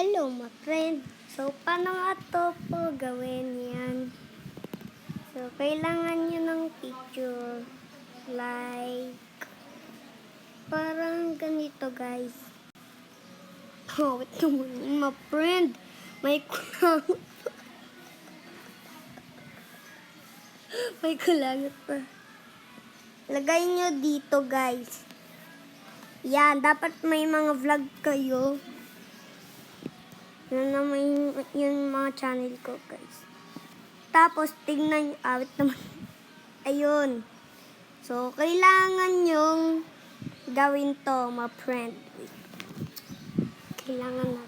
Hello, my friend. So, paano nga to po gawin yan? So, kailangan nyo ng picture. Like, parang ganito, guys. Oh, wait naman, my friend. May kulang. May kulangot pa. Lagay nyo dito, guys. Yan, dapat may mga vlog kayo. Yan naman yung mga channel ko, guys. Tapos, tignan nyo. Awit naman. Ayun. So, kailangan nyong gawin to, my friend. Kailangan na.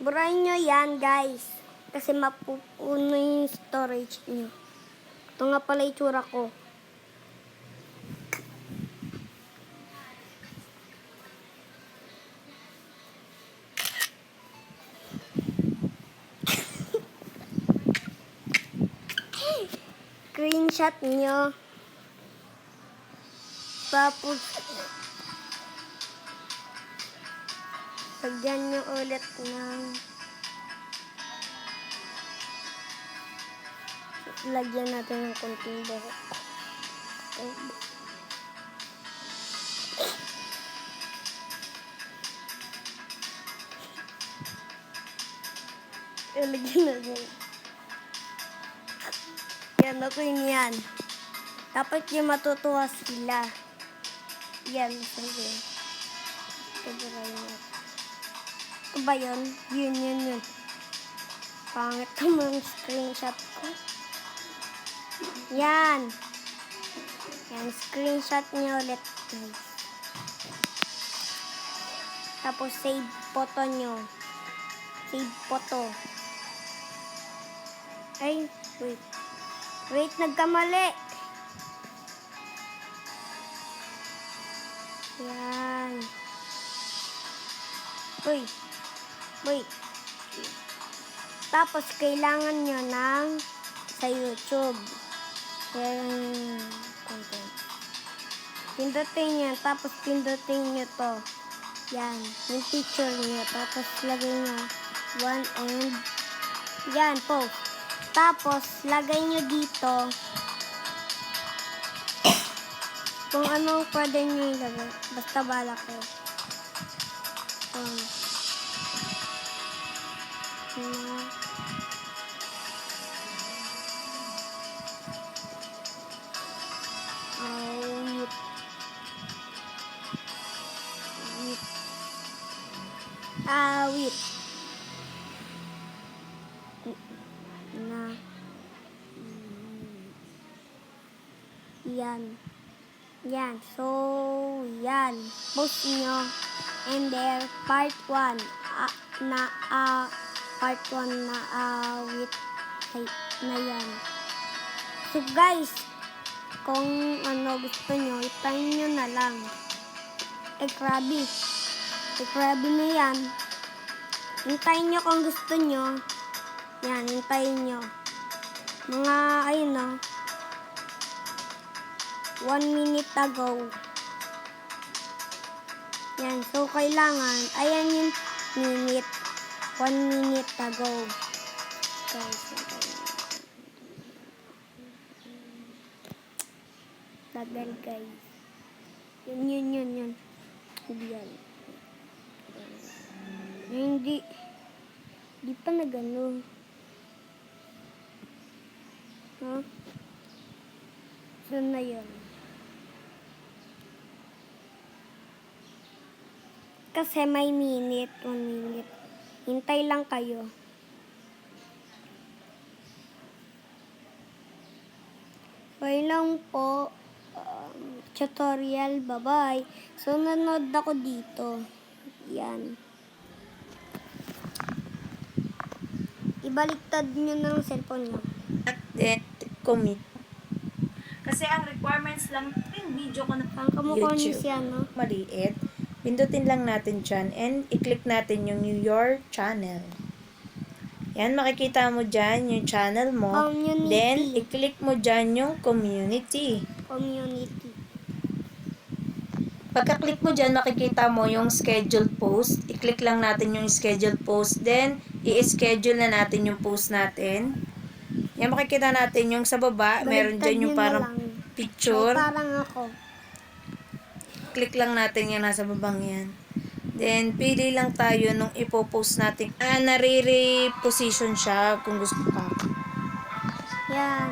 Burahin nyo yan, guys. Kasi mapupuno yung storage nyo. Ito nga pala itsura ko. Screenshot nyo. Tapos, lagyan nyo ulit ng lagyan natin ng konting buhok. Lagyan natin. Yan, ako yun yan. Dapat yung matutuwa sila. Yan, sige. Ito ba yun? Yun. Pangit naman yung screenshot ko. Yan. Yan, screenshot niyo ulit, guys. Tapos, save photo nyo. Save photo. Ay, wait. Wait, nagkamali. Yan. Uy. Wait. Tapos, kailangan nyo ng sa YouTube. Yan. Content. Pindutin nyo. Tapos, pindutin nyo to. Yan. Yung picture nyo. Tapos, lagay nyo 1 and yan, post. Tapos, lagay nyo dito kung anong pwede nyo ilagay. Basta bala ko. Awit. Na. Yan. So, yan. Post nyo. And there, part 1. Part 1 na awit. Na yan. So, guys, kung ano gusto nyo, itayin nyo na lang. Krabi na yan. Hintayin nyo kung gusto nyo. Yan, hintayin nyo. Mga, ayun o. 1 minute ago. Yan, so kailangan, ayan yung minute. 1 minute ago. Guys, tagal, guys. Yun. Yan. Hindi pa na gano'n. Huh? Doon na yun. Kasi may minute, 1 minute. Hintay lang kayo. Okay lang po. Tutorial. Bye-bye. So, nanood ako dito. Yan. Ibaliktad nyo ng cellphone nyo. Commit. Kasi ang requirements lang yung video ko na Kamukha niyo siya, no? maliit. Pindutin lang natin dyan and i-click natin yung your channel. Yan, makikita mo dyan yung channel mo. Community. Then, i-click mo dyan yung community. Pagka-click mo dyan, makikita mo yung scheduled post. I-click lang natin yung scheduled post. Then, i-schedule na natin yung post natin. Yan, makikita natin yung sa baba. Meron Baliktad dyan yung nyo na parang lang. picture. Ay, parang ako. Click lang natin yung nasa babang yan. Then, pili lang tayo nung ipopost natin. Nare-reposition siya kung gusto pa. Yan.